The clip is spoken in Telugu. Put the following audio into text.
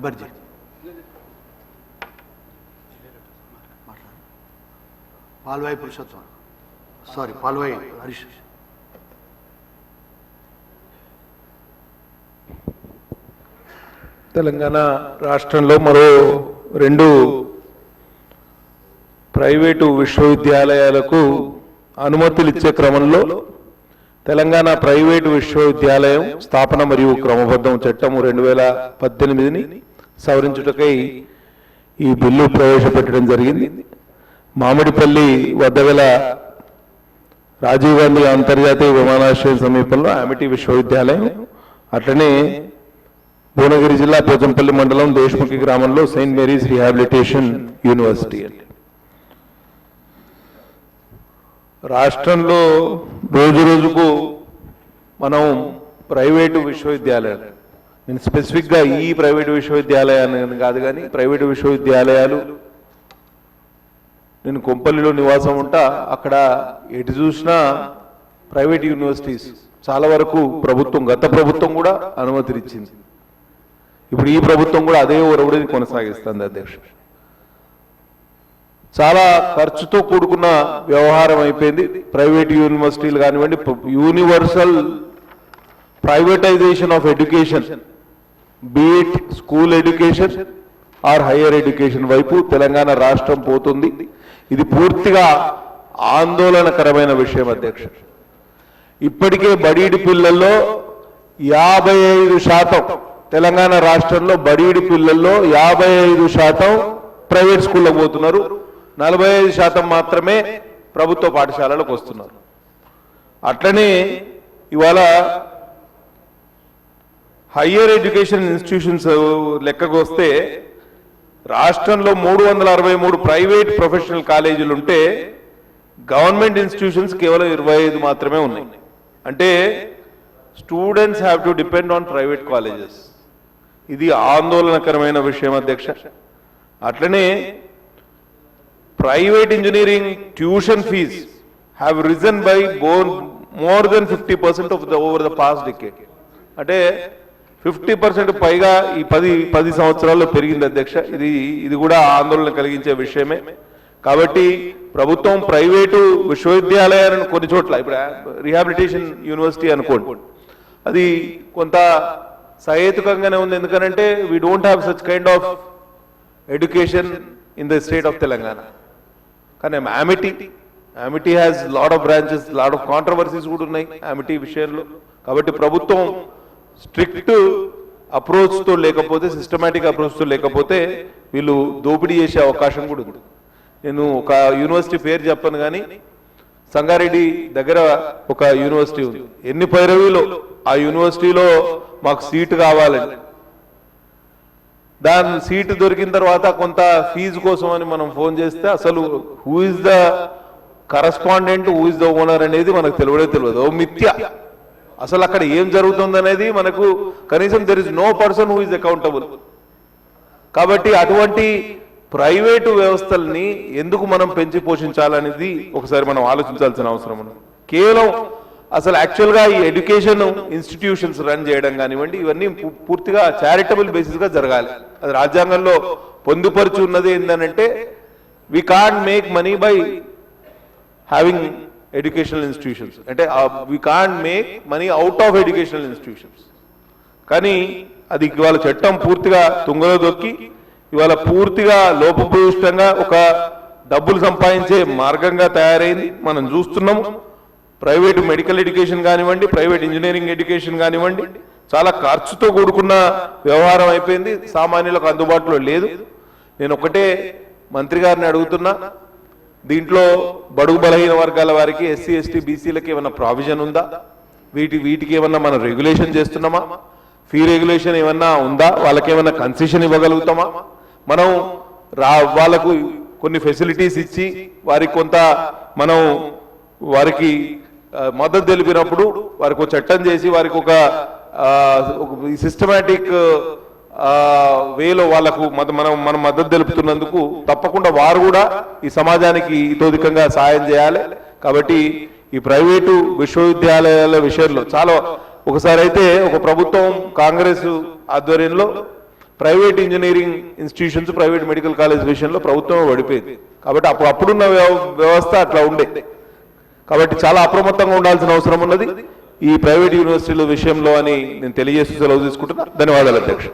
అక్బర్జీ పాల్వాయి పురుషోత్తం, సారీ పాల్వాయి హరీష్. తెలంగాణ రాష్ట్రంలో మరో 2 ప్రైవేటు విశ్వవిద్యాలయాలకు అనుమతులు ఇచ్చే క్రమంలో తెలంగాణ ప్రైవేటు విశ్వవిద్యాలయం స్థాపన మరియు క్రమబద్ధం చట్టం 2018ని సవరించుటకై ఈ బిల్లు ప్రవేశపెట్టడం జరిగింది. మామిడిపల్లి వద్ద గల రాజీవ్ గాంధీ అంతర్జాతీయ విమానాశ్రయం సమీపంలో అమిటీ విశ్వవిద్యాలయం, అట్లనే భువనగిరి జిల్లా పోచంపల్లి మండలం దేశముఖి గ్రామంలో సెయింట్ మేరీస్ రీహాబిలిటేషన్ యూనివర్సిటీ. రాష్ట్రంలో రోజు రోజుకు మనం ప్రైవేటు విశ్వవిద్యాలయాలు, నేను స్పెసిఫిక్గా ఈ ప్రైవేటు విశ్వవిద్యాలయాన్ని కాదు కానీ ప్రైవేటు విశ్వవిద్యాలయాలు, నేను కొంపల్లిలో నివాసం ఉంటా, అక్కడ ఎటు చూసినా ప్రైవేట్ యూనివర్సిటీస్ చాలా వరకు ప్రభుత్వం, గత ప్రభుత్వం కూడా అనుమతినిచ్చింది. ఇప్పుడు ఈ ప్రభుత్వం కూడా అదే ఒరవడిని కొనసాగిస్తుంది. అధ్యక్షుడు, చాలా ఖర్చుతో కూడుకున్న వ్యవహారం అయిపోయింది. ప్రైవేట్ యూనివర్సిటీలు కానివ్వండి, universal privatisation of education, be it school education or higher education వైపు తెలంగాణ రాష్ట్రం పోతుంది. ఇది పూర్తిగా ఆందోళనకరమైన విషయం. అధ్యక్షుడు, ఇప్పటికే బడీడి పిల్లల్లో 55% తెలంగాణ రాష్ట్రంలో బడీడి పిల్లల్లో 55% ప్రైవేట్ స్కూళ్ళకు పోతున్నారు, 45% మాత్రమే ప్రభుత్వ పాఠశాలలకు వస్తున్నారు. అట్లనే ఇవాళ హయ్యర్ ఎడ్యుకేషన్ ఇన్స్టిట్యూషన్స్ లెక్కకు వస్తే రాష్ట్రంలో 363 ప్రైవేట్ ప్రొఫెషనల్ కాలేజీలు ఉంటే గవర్నమెంట్ ఇన్స్టిట్యూషన్స్ కేవలం 25 మాత్రమే ఉన్నాయి. అంటే students have to depend on private colleges. ఇది ఆందోళనకరమైన విషయం. అధ్యక్ష, అట్లనే private engineering tuition fee have risen by more than 50% over the past decade. అంటే 50% పైగా ఈ 10 సంవత్సరాల్లో పెరిగింది. అధ్యక్ష, ఇది కూడా ఆందోళన కలిగించే విషయమే. కాబట్టి ప్రభుత్వం ప్రైవేటు విశ్వవిద్యాలయాలను కొన్ని చోట్ల, ఇప్పుడు రీహాబిలిటేషన్ యూనివర్సిటీ అనుకోండి, అది కొంత సహేతుకంగానే ఉంది. ఎందుకంటే we don't have such kind of education in the state of Telangana. కానీ Amity has lot of branches, lot of controversies కూడా ఉన్నాయి అమిటీ విషయంలో. కాబట్టి ప్రభుత్వం స్ట్రిక్ట్ అప్రోచ్తో లేకపోతే, సిస్టమేటిక్ అప్రోచ్తో లేకపోతే వీళ్ళు దోపిడీ చేసే అవకాశం కూడా ఉంది. నేను ఒక యూనివర్సిటీ పేరు చెప్పను కానీ సంగారెడ్డి దగ్గర ఒక యూనివర్సిటీ ఉంది. ఎన్ని పైరవీలో ఆ యూనివర్సిటీలో మాకు సీటు కావాలని, దాని సీటు దొరికిన తర్వాత కొంత ఫీజు కోసం అని మనం ఫోన్ చేస్తే అసలు who is the correspondent, who is the owner అనేది మనకు తెలియదు. ఓ మిథ్య. అసలు అక్కడ ఏం జరుగుతుంది అనేది మనకు కనీసం there is no person who is accountable. కాబట్టి అటువంటి ప్రైవేటు వ్యవస్థల్ని ఎందుకు మనం పెంచి పోషించాలనేది ఒకసారి మనం ఆలోచించాల్సిన అవసరం ఉంది. కేవలం అసలు యాక్చువల్గా ఈ ఎడ్యుకేషన్ ఇన్స్టిట్యూషన్స్ రన్ చేయడం కానివ్వండి, ఇవన్నీ పూర్తిగా చారిటబుల్ బేసిస్గా జరగాలి. అది రాజ్యాంగంలో పొందుపరిచి ఉన్నది ఏంటంటే we can't make money by having educational institutions, అంటే we can't make money out of educational institutions. కానీ అది ఇవాళ చట్టం పూర్తిగా తుంగలో దొక్కి ఇవాళ పూర్తిగా లోపభూయిష్టంగా ఒక డబ్బులు సంపాదించే మార్గంగా తయారైంది. మనం చూస్తున్నాము. ప్రైవేటు మెడికల్ ఎడ్యుకేషన్ కానివ్వండి, ప్రైవేట్ ఇంజనీరింగ్ ఎడ్యుకేషన్ కానివ్వండి, చాలా ఖర్చుతో కూడుకున్న వ్యవహారం అయిపోయింది, సామాన్యులకు అందుబాటులో లేదు. నేను ఒకటే మంత్రి గారిని అడుగుతున్నా, దీంట్లో బడుగు బలహీన వర్గాల వారికి, ఎస్సీ ఎస్టీ బీసీలకి ఏమన్నా ప్రావిజన్ ఉందా? వీటికి ఏమన్నా మనం రెగ్యులేషన్ చేస్తున్నామా? ఫీ రెగ్యులేషన్ ఏమన్నా ఉందా? వాళ్ళకి ఏమన్నా కన్సెషన్ ఇవ్వగలుగుతామా? మనం వాళ్ళకు కొన్ని ఫెసిలిటీస్ ఇచ్చి వారికి కొంత మనం వారికి మద్దతు తెలిపినప్పుడు వారికి ఒక చట్టం చేసి వారికి ఒక సిస్టమేటిక్ వేలో వాళ్ళకు మనం మద్దతు తెలుపుతున్నందుకు తప్పకుండా వారు కూడా ఈ సమాజానికి ఇతోధికంగా సహాయం చేయాలి. కాబట్టి ఈ ప్రైవేటు విశ్వవిద్యాలయాల విషయంలో చాలా ఒకసారి అయితే ఒక ప్రభుత్వం కాంగ్రెస్ ఆధ్వర్యంలో private engineering institutions, private medical college విషయంలో ప్రభుత్వం పడిపోయింది. కాబట్టి అప్పుడున్న వ్యవస్థ అట్లా ఉండే. కాబట్టి చాలా అప్రమత్తంగా ఉండాల్సిన అవసరం ఉన్నది ఈ ప్రైవేట్ యూనివర్సిటీల విషయంలో అని నేను తెలియజేస్తూ సెలవు తీసుకుంటున్నా. ధన్యవాదాలు అధ్యక్ష.